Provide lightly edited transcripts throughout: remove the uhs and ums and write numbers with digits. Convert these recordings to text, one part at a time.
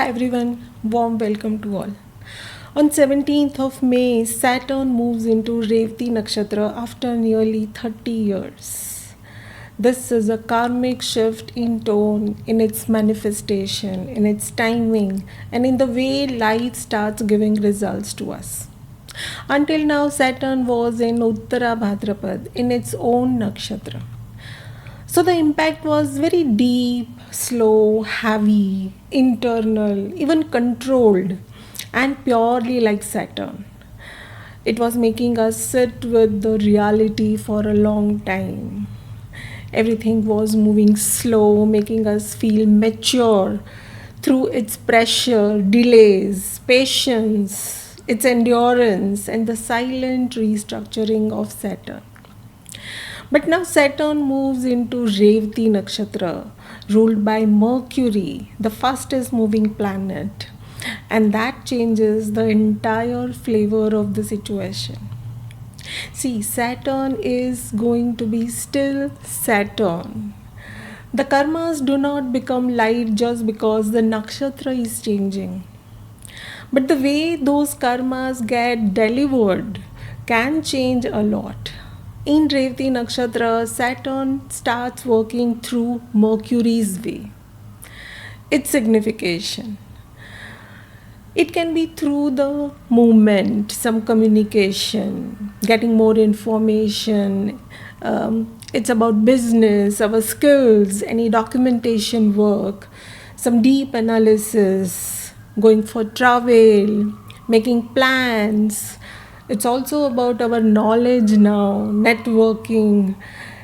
Hi everyone, warm welcome to all. On 17th of May, Saturn moves into Revati Nakshatra after nearly 30 years. This is a karmic shift in tone, in its manifestation, in its timing, and in the way life starts giving results to us. Until now, Saturn was in Uttara Bhadrapad, in its own nakshatra. So the impact was very deep, slow, heavy, internal, even controlled, and purely like Saturn. It was making us sit with the reality for a long time. Everything was moving slow, making us feel mature through its pressure, delays, patience, its endurance, and the silent restructuring of Saturn. But now Saturn moves into Revati Nakshatra, ruled by Mercury, the fastest moving planet, and that changes the entire flavor of the situation. See, Saturn is going to be still Saturn. The karmas do not become light just because the nakshatra is changing. But the way those karmas get delivered can change a lot. In Revati Nakshatra, Saturn starts working through Mercury's way. Its signification. It can be through the movement, some communication, getting more information. It's about business, our skills, any documentation work, some deep analysis, going for travel, making plans. It's also about our knowledge now, networking,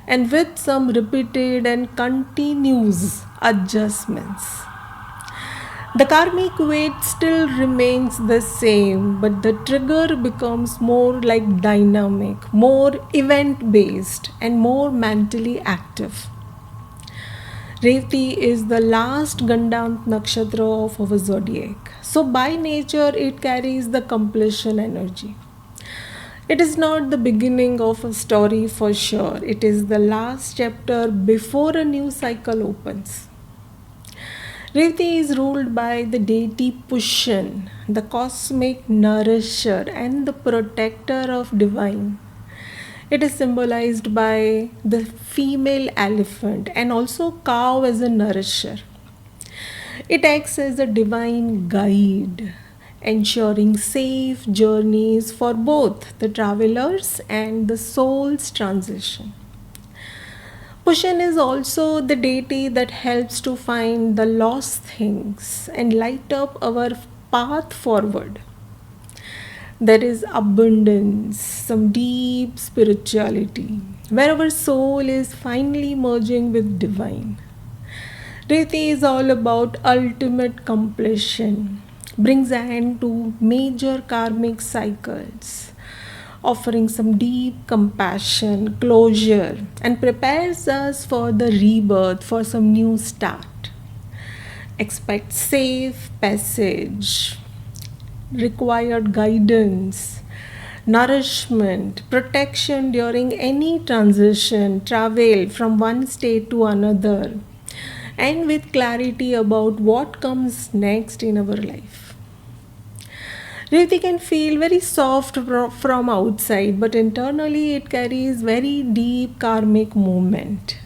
and with some repeated and continuous adjustments. The karmic weight still remains the same, but the trigger becomes more like dynamic, more event based, and more mentally active. Revati is the last Gandam nakshatra of our zodiac. So, by nature, it carries the completion energy. It is not the beginning of a story for sure, it is the last chapter before a new cycle opens. Revati is ruled by the deity Pushan, the cosmic nourisher and the protector of divine. It is symbolized by the female elephant and also cow as a nourisher. It acts as a divine guide, ensuring safe journeys for both the travelers and the soul's transition. Pushan is also the deity that helps to find the lost things and light up our path forward. There is abundance, some deep spirituality, where our soul is finally merging with divine. Revati is all about ultimate completion, brings an end to major karmic cycles, offering some deep compassion, closure, and prepares us for the rebirth, for some new start. Expect safe passage, required guidance, nourishment, protection during any transition, travel from one state to another, and with clarity about what comes next in our life. Revati can feel very soft from outside, but internally it carries very deep karmic movement.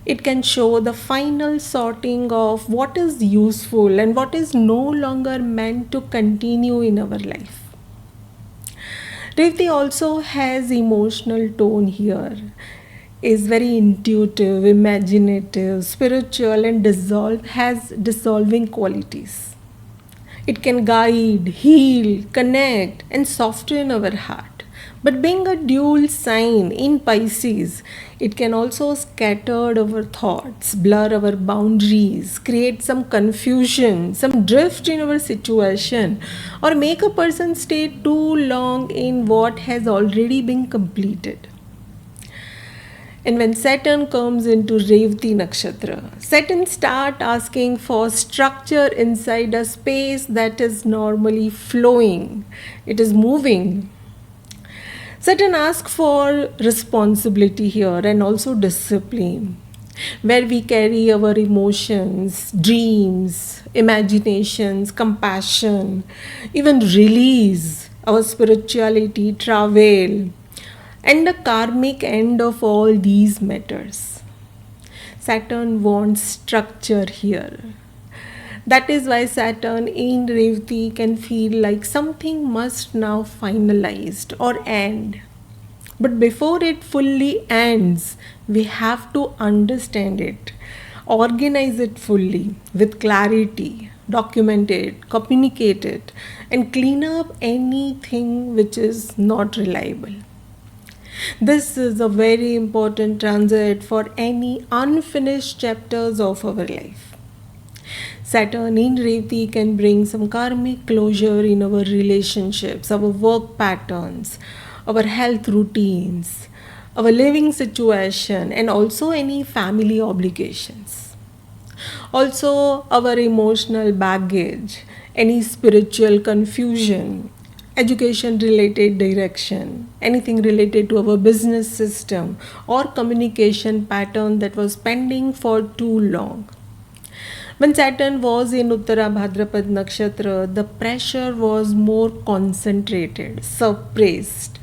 It can show the final sorting of what is useful and what is no longer meant to continue in our life. Revati also has emotional tone here, is very intuitive, imaginative, spiritual, and has dissolving qualities. It can guide, heal, connect, and soften our heart. But being a dual sign in Pisces, it can also scatter our thoughts, blur our boundaries, create some confusion, some drift in our situation, or make a person stay too long in what has already been completed. And when Saturn comes into Revati Nakshatra, Saturn start asking for structure inside a space that is normally flowing. It is moving. Saturn asks for responsibility here and also discipline. where we carry our emotions, dreams, imaginations, compassion, even release, our spirituality, travel, and the karmic end of all these matters. Saturn wants structure here. That is why Saturn in Revati can feel like something must now finalized or end. But before it fully ends, we have to understand it, organize it fully with clarity, document it, communicate it, and clean up anything which is not reliable. This is a very important transit for any unfinished chapters of our life. Saturn in Revati can bring some karmic closure in our relationships, our work patterns, our health routines, our living situation, and also any family obligations. Also, our emotional baggage, any spiritual confusion, education related direction, anything related to our business system or communication pattern that was pending for too long. When Saturn was in Uttara Bhadrapad Nakshatra, the pressure was more concentrated, suppressed,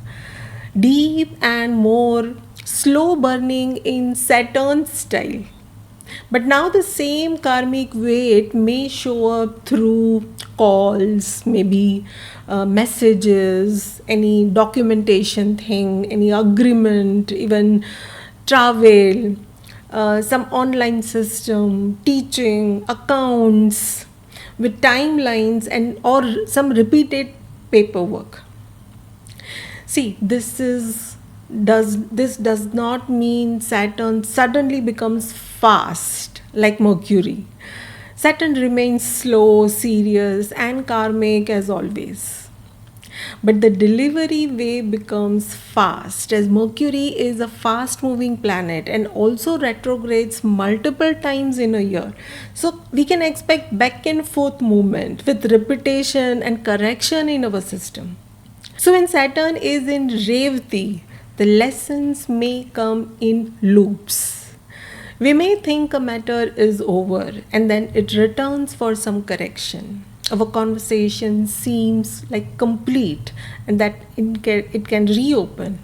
deep, and more slow burning in Saturn style. But now the same karmic weight may show up through calls, maybe messages, any documentation thing, any agreement, even travel, some online system, teaching, accounts with timelines and or some repeated paperwork. See, this does not mean Saturn suddenly becomes fast like Mercury. Saturn remains slow, serious, and karmic as always. But the delivery way becomes fast as Mercury is a fast moving planet and also retrogrades multiple times in a year. So we can expect back and forth movement with repetition and correction in our system. So when Saturn is in Revati, the lessons may come in loops. We may think a matter is over and then it returns for some correction. Our conversation seems like complete and that it can reopen.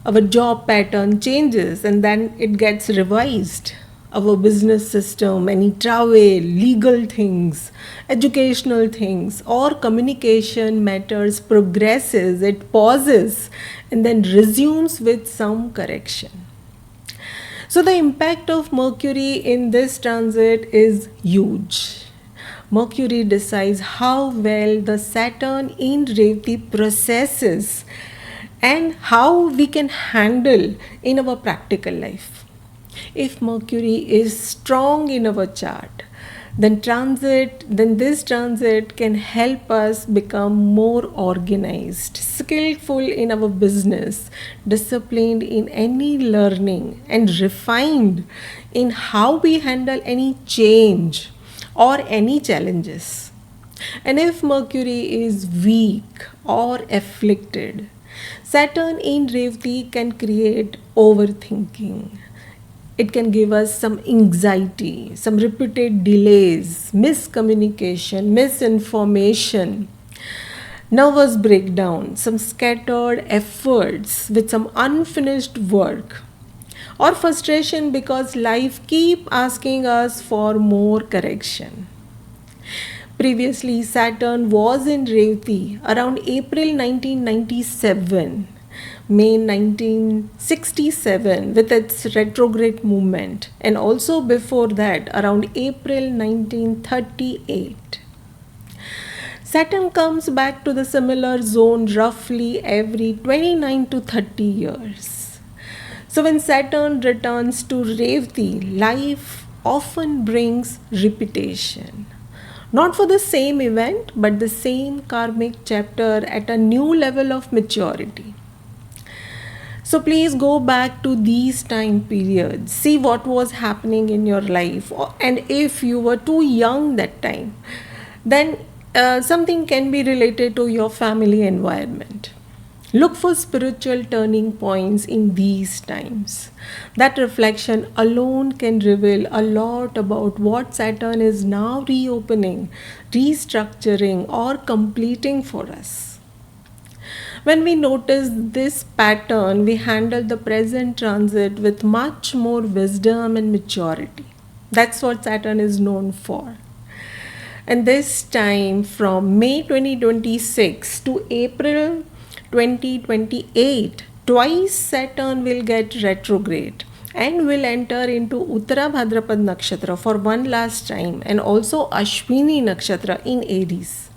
Our job pattern changes and then it gets revised. Our business system, any travel, legal things, educational things, or communication matters progresses, it pauses and then resumes with some correction. So, the impact of Mercury in this transit is huge. Mercury decides how well the Saturn in Revati processes and how we can handle in our practical life. If Mercury is strong in our chart, then this transit can help us become more organized, skillful in our business, disciplined in any learning, and refined in how we handle any change or any challenges. And if Mercury is weak or afflicted, Saturn in Revati can create overthinking. It can give us some anxiety, some repeated delays, miscommunication, misinformation, nervous breakdown, some scattered efforts with some unfinished work, or frustration because life keep asking us for more correction. Previously, Saturn was in Revati around April 1997, May 1967 with its retrograde movement, and also before that around April 1938. Saturn comes back to the similar zone roughly every 29 to 30 years. So when Saturn returns to Revati, life often brings repetition. Not for the same event, but the same karmic chapter at a new level of maturity. So please go back to these time periods, see what was happening in your life, and if you were too young that time, then something can be related to your family environment. Look for spiritual turning points in these times. That reflection alone can reveal a lot about what Saturn is now reopening, restructuring, or completing for us. When we notice this pattern, we handle the present transit with much more wisdom and maturity. That's what Saturn is known for. And this time from May 2026 to April 2028, twice Saturn will get retrograde and will enter into Uttara Bhadrapad Nakshatra for one last time, and also Ashwini Nakshatra in Aries.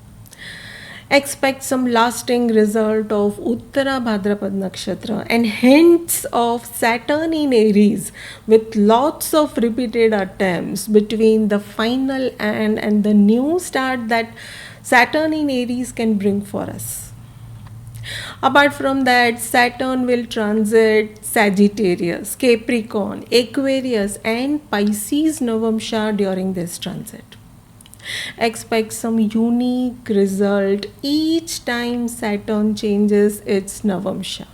Expect some lasting result of Uttara Bhadrapad Nakshatra and hints of Saturn in Aries with lots of repeated attempts between the final and the new start that Saturn in Aries can bring for us. Apart from that, Saturn will transit Sagittarius, Capricorn, Aquarius and Pisces Navamsa during this transit. Expect some unique result each time Saturn changes its Navamsa.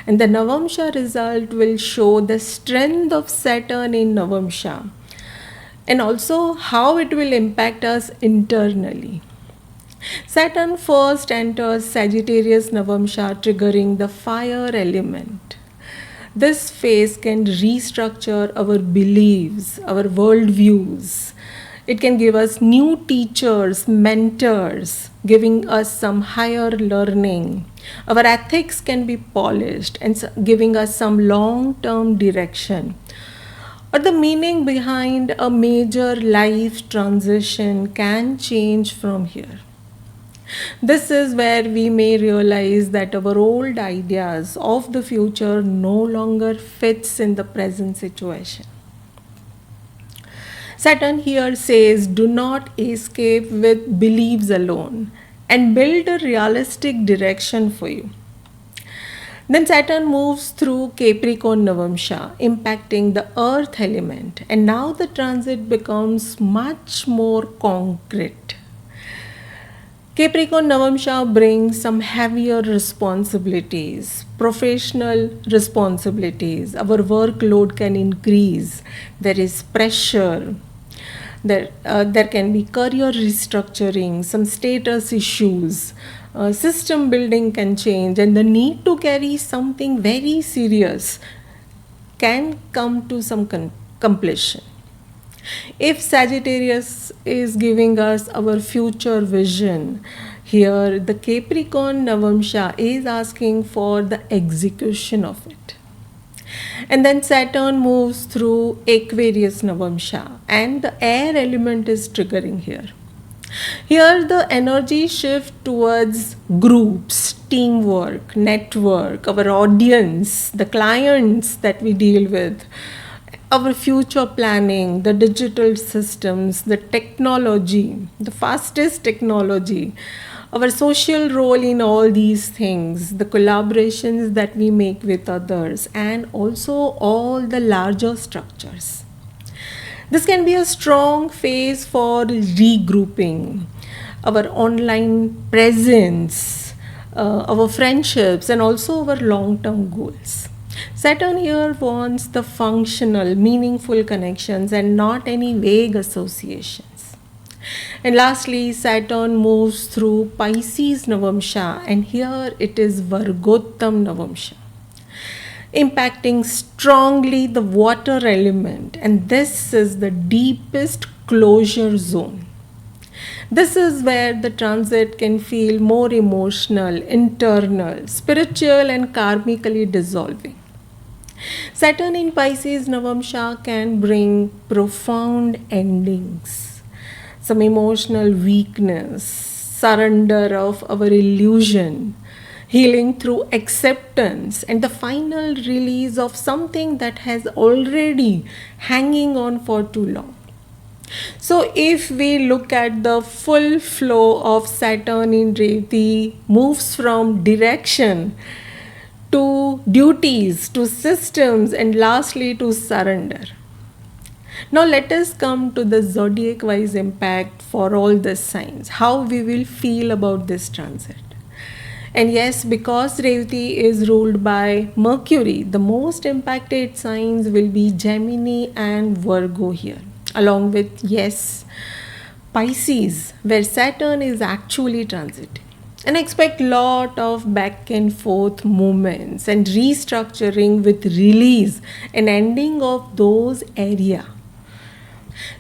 And the Navamsa result will show the strength of Saturn in Navamsa and also how it will impact us internally. Saturn first enters Sagittarius Navamsa, triggering the fire element. This phase can restructure our beliefs, our worldviews. It can give us new teachers, mentors, giving us some higher learning. Our ethics can be polished and giving us some long-term direction. Or the meaning behind a major life transition can change from here. This is where we may realize that our old ideas of the future no longer fits in the present situation. Saturn here says, do not escape with beliefs alone and build a realistic direction for you. Then Saturn moves through Capricorn Navamsa, impacting the earth element, and now the transit becomes much more concrete. Capricorn Navamsa brings some heavier responsibilities, professional responsibilities. Our workload can increase. There is pressure. There can be career restructuring, some status issues, system building can change, and the need to carry something very serious can come to some completion. If Sagittarius is giving us our future vision, here the Capricorn Navamsa is asking for the execution of it. And then Saturn moves through Aquarius Navamsa and the air element is triggering here. Here the energy shift towards groups, teamwork, network, our audience, the clients that we deal with, our future planning, the digital systems, the technology, the fastest technology, our social role in all these things, the collaborations that we make with others, and also all the larger structures. This can be a strong phase for regrouping, our online presence, our friendships, and also our long-term goals. Saturn here wants the functional, meaningful connections and not any vague associations. And lastly, Saturn moves through Pisces Navamsa, and here it is Vargottam Navamsa, impacting strongly the water element, and this is the deepest closure zone. This is where the transit can feel more emotional, internal, spiritual, and karmically dissolving. Saturn in Pisces Navamsa can bring profound endings, some emotional weakness, surrender of our illusion, healing through acceptance, and the final release of something that has already hanging on for too long. So if we look at the full flow of Saturn in Revati, moves from direction to duties, to systems, and lastly to surrender. Now let us come to the zodiac wise impact for all the signs, how we will feel about this transit. And yes, because Revati is ruled by Mercury, the most impacted signs will be Gemini and Virgo here, along with, yes, Pisces, where Saturn is actually transiting. And expect lot of back and forth movements and restructuring with release and ending of those area.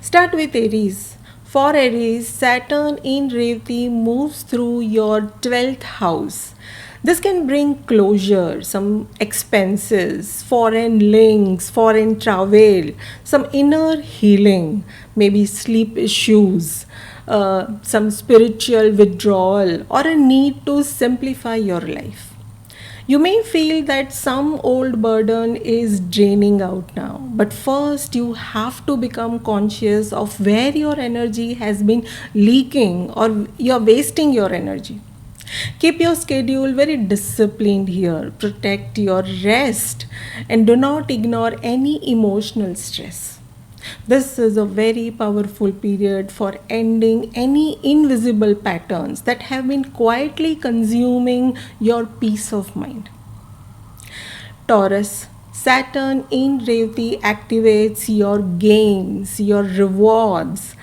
Start with Aries. For Aries, Saturn in Revati moves through your 12th house. This can bring closure, some expenses, foreign links, foreign travel, some inner healing, maybe sleep issues, some spiritual withdrawal, or a need to simplify your life. You may feel that some old burden is draining out now, but first you have to become conscious of where your energy has been leaking or you're wasting your energy. Keep your schedule very disciplined here, protect your rest, and do not ignore any emotional stress. This is a very powerful period for ending any invisible patterns that have been quietly consuming your peace of mind. Taurus, Saturn in Revati activates your gains, your rewards.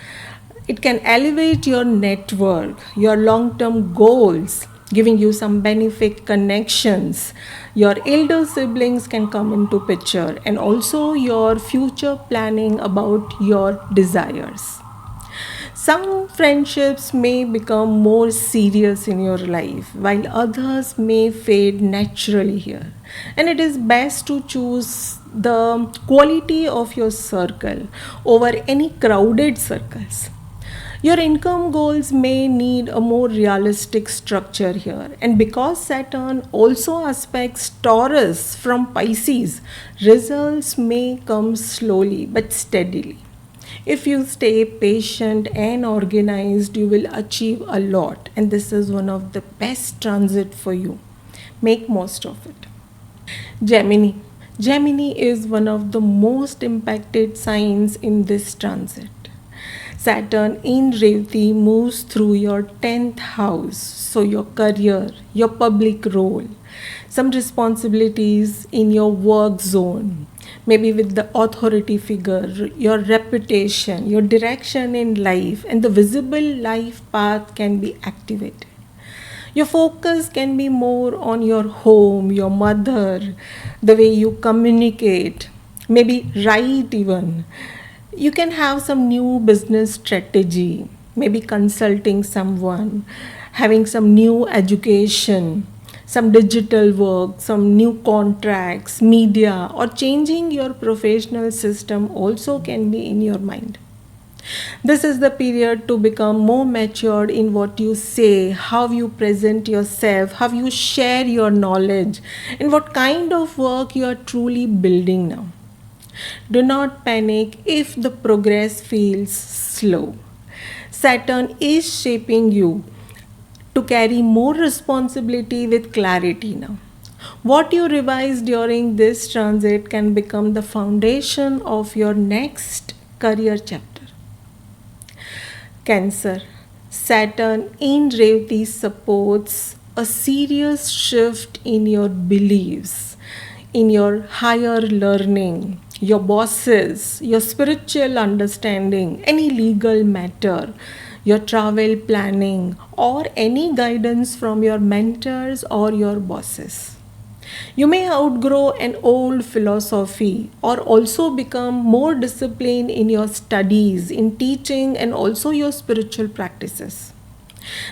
It can elevate your network, your long term goals, giving you some benefit connections. Your elder siblings can come into picture, and also your future planning about your desires. Some friendships may become more serious in your life, while others may fade naturally here. And it is best to choose the quality of your circle over any crowded circles. Your income goals may need a more realistic structure here. And because Saturn also aspects Taurus from Pisces, results may come slowly but steadily. If you stay patient and organized, you will achieve a lot. And this is one of the best transit for you. Make most of it. Gemini. Gemini is one of the most impacted signs in this transit. Saturn in Revati moves through your 10th house, so your career, your public role, some responsibilities in your work zone, maybe with the authority figure, your reputation, your direction in life, and the visible life path can be activated. Your focus can be more on your home, your mother, the way you communicate, maybe write even. You can have some new business strategy, maybe consulting someone, having some new education, some digital work, some new contracts, media, or changing your professional system also can be in your mind. This is the period to become more matured in what you say, how you present yourself, how you share your knowledge, and what kind of work you are truly building now. Do not panic if the progress feels slow. Saturn is shaping you to carry more responsibility with clarity now. What you revise during this transit can become the foundation of your next career chapter. Cancer. Saturn in Revati supports a serious shift in your beliefs, in your higher learning, your bosses, your spiritual understanding, any legal matter, your travel planning, or any guidance from your mentors or your bosses. You may outgrow an old philosophy or also become more disciplined in your studies, in teaching, and also your spiritual practices.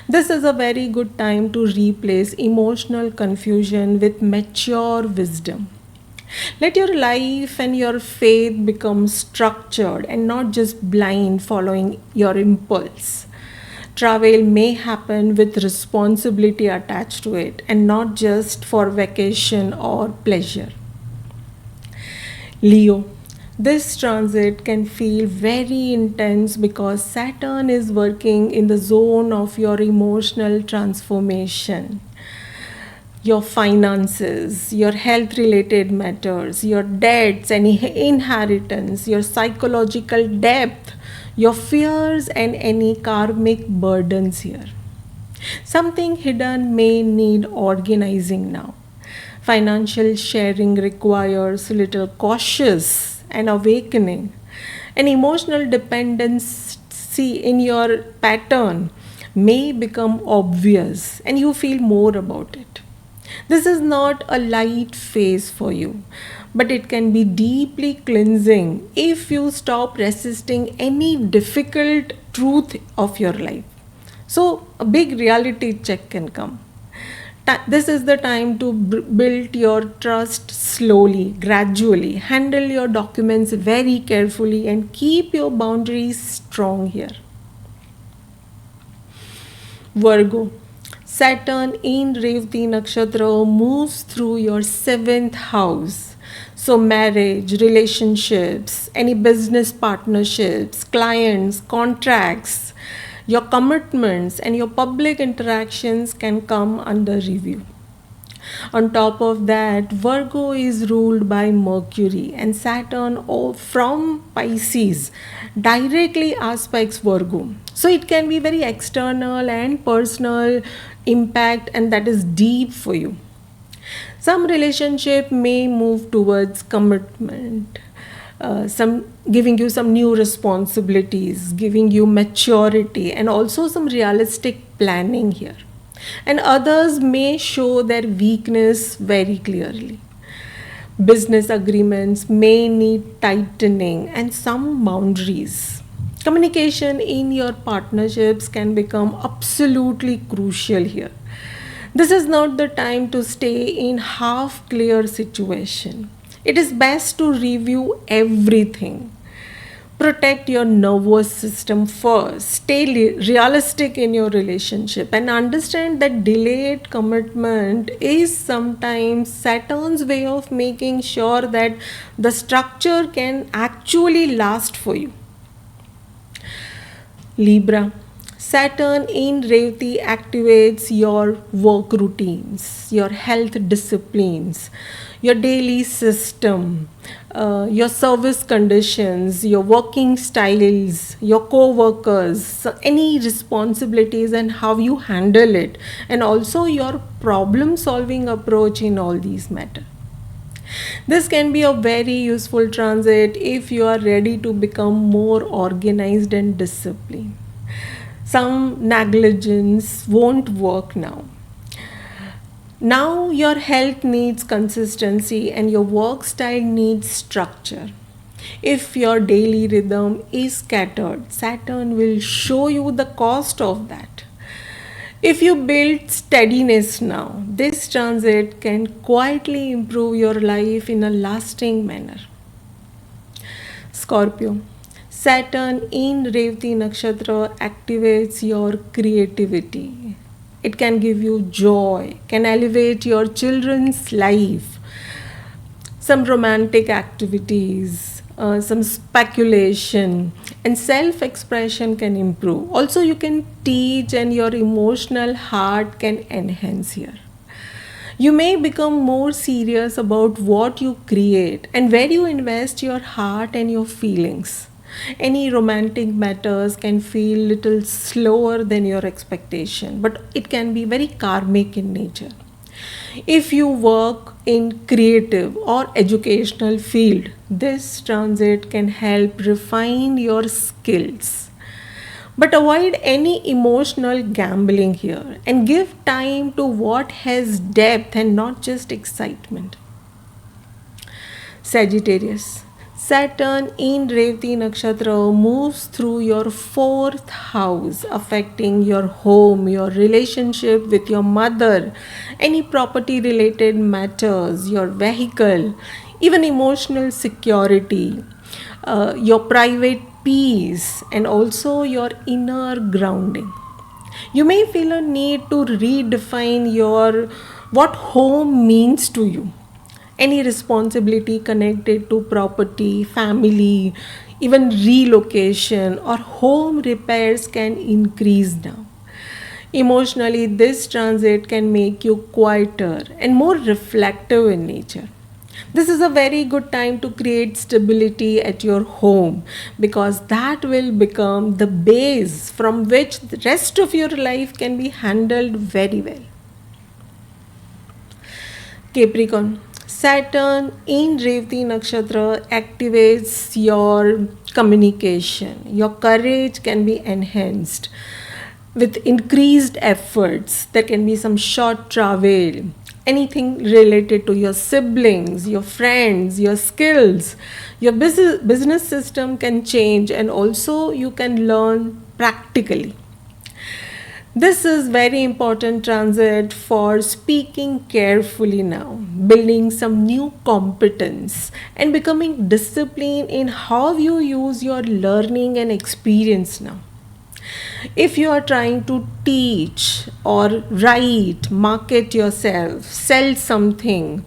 This is a very good time to replace emotional confusion with mature wisdom. Let your life and your faith become structured and not just blind following your impulse. Travel may happen with responsibility attached to it and not just for vacation or pleasure. Leo. This transit can feel very intense because Saturn is working in the zone of your emotional transformation. Your finances, your health related matters, your debts, any inheritance, your psychological depth, your fears, and any karmic burdens here. Something hidden may need organizing now. Financial sharing requires little cautious and awakening. An emotional dependency in your pattern may become obvious and you feel more about it. This is not a light phase for you, but it can be deeply cleansing if you stop resisting any difficult truth of your life. So, a big reality check can come. This is the time to build your trust slowly, gradually. Handle your documents very carefully and keep your boundaries strong here. Virgo. Saturn in Revati Nakshatra moves through your seventh house. So, marriage, relationships, any business partnerships, clients, contracts, your commitments, and your public interactions can come under review. On top of that, Virgo is ruled by Mercury and Saturn from Pisces directly aspects Virgo. So it can be very external and personal impact, and that is deep for you. Some relationship may move towards commitment, some giving you some new responsibilities, giving you maturity, and also some realistic planning here. And others may show their weakness very clearly. Business agreements may need tightening and some boundaries. Communication in your partnerships can become absolutely crucial here. This is not the time to stay in half clear situation. It is best to review everything. Protect your nervous system first. Stay realistic in your relationship and understand that delayed commitment is sometimes Saturn's way of making sure that the structure can actually last for you. Libra. Saturn in Revati activates your work routines, your health disciplines, your daily system, your service conditions, your working styles, your co-workers, so any responsibilities and how you handle it, and also your problem solving approach in all these matters. This can be a very useful transit if you are ready to become more organized and disciplined. Some negligence won't work now. Now your health needs consistency and your work style needs structure. If your daily rhythm is scattered, Saturn will show you the cost of that. If you build steadiness now, this transit can quietly improve your life in a lasting manner. Scorpio. Saturn in Revati Nakshatra activates your creativity. It can give you joy, can elevate your children's life, some romantic activities, some speculation, and self expression can improve. Also, you can teach, and your emotional heart can enhance here. You may become more serious about what you create and where you invest your heart and your feelings. Any romantic matters can feel little slower than your expectation, but it can be very karmic in nature. If you work in creative or educational field, this transit can help refine your skills. But avoid any emotional gambling here and give time to what has depth and not just excitement. Sagittarius. Saturn in Revati Nakshatra moves through your fourth house, affecting your home, your relationship with your mother, any property related matters, your vehicle, even emotional security, your private peace, and also your inner grounding. You may feel a need to redefine your what home means to you. Any responsibility connected to property, family, even relocation or home repairs can increase now. Emotionally, this transit can make you quieter and more reflective in nature. This is a very good time to create stability at your home because that will become the base from which the rest of your life can be handled very well. Capricorn. Saturn in Revati Nakshatra activates your communication. Your courage can be enhanced with increased efforts. There can be some short travel, anything related to your siblings, your friends, your skills. Your business system can change, and also you can learn practically. This is very important transit for speaking carefully now, building some new competence and becoming disciplined in how you use your learning and experience now. If you are trying to teach or write, market yourself, sell something,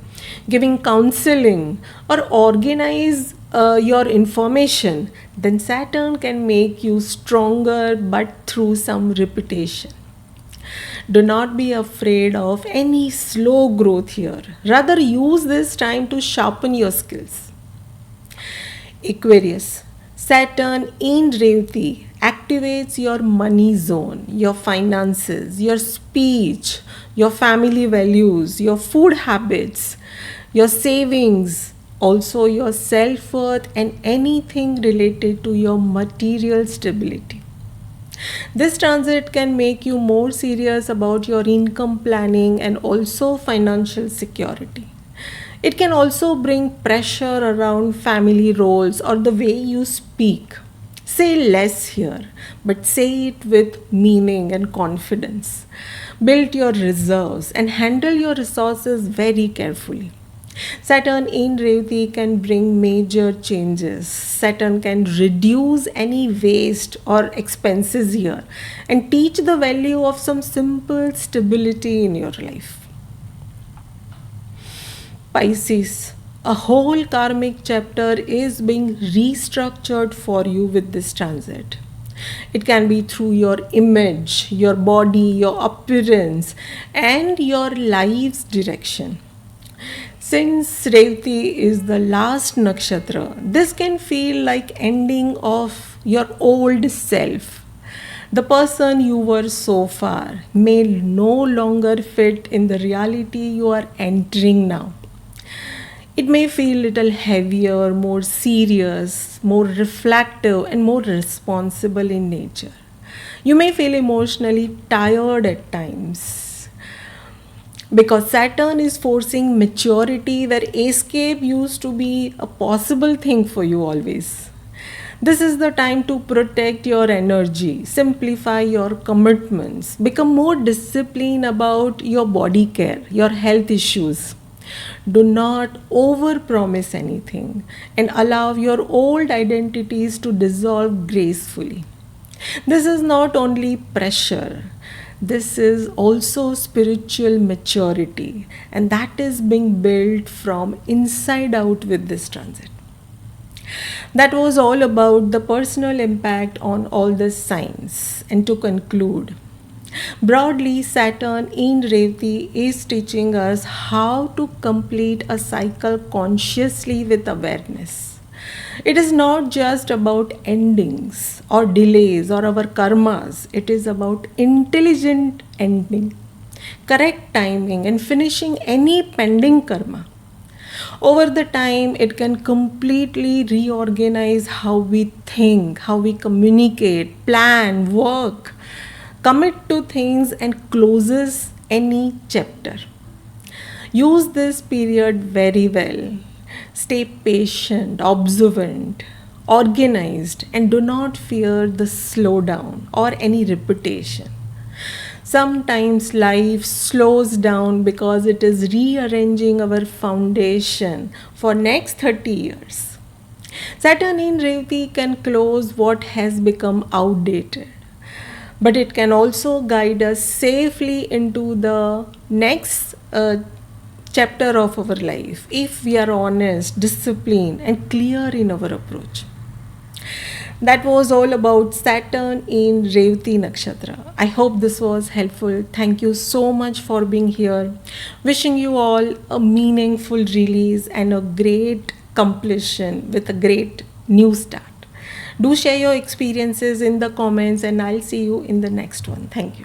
giving counseling, or organize your information, then Saturn can make you stronger but through some repetition. Do not be afraid of any slow growth here. Rather, use this time to sharpen your skills. Aquarius. Saturn in Revati activates your money zone, your finances, your speech, your family values, your food habits, your savings, also your self worth, and anything related to your material stability. This transit can make you more serious about your income planning and also financial security. It can also bring pressure around family roles or the way you speak. Say less here, but say it with meaning and confidence. Build your reserves and handle your resources very carefully. Saturn in Revati can bring major changes. Saturn can reduce any waste or expenses here and teach the value of some simple stability in your life. Pisces, a whole karmic chapter is being restructured for you with this transit. It can be through your image, your body, your appearance, and your life's direction. Since Revati is the last nakshatra, this can feel like ending of your old self. The person you were so far may no longer fit in the reality you are entering now. It may feel little heavier, more serious, more reflective, and more responsible in nature. You may feel emotionally tired at times because Saturn is forcing maturity where escape used to be a possible thing for you always. This is the time to protect your energy, simplify your commitments, become more disciplined about your body care, your health issues. Do not overpromise anything and allow your old identities to dissolve gracefully. This is not only pressure, this is also spiritual maturity, and that is being built from inside out with this transit. That was all about the personal impact on all the signs. And to conclude, broadly, Saturn in Revati is teaching us how to complete a cycle consciously with awareness. It is not just about endings or delays or our karmas, it is about intelligent ending, correct timing, and finishing any pending karma. Over the time, it can completely reorganize how we think, how we communicate, plan, work, commit to things, and closes any chapter. Use this period very well. Stay patient, observant, organized, and do not fear the slowdown or any repetition. Sometimes life slows down because it is rearranging our foundation for next 30 years. Saturn in Revati can close what has become outdated, but it can also guide us safely into the next chapter of our life if we are honest, disciplined, and clear in our approach. That was all about Saturn in Revati Nakshatra. I hope this was helpful. Thank you so much for being here. Wishing you all a meaningful release and a great completion with a great new start. Do share your experiences in the comments, and I'll see you in the next one. Thank you.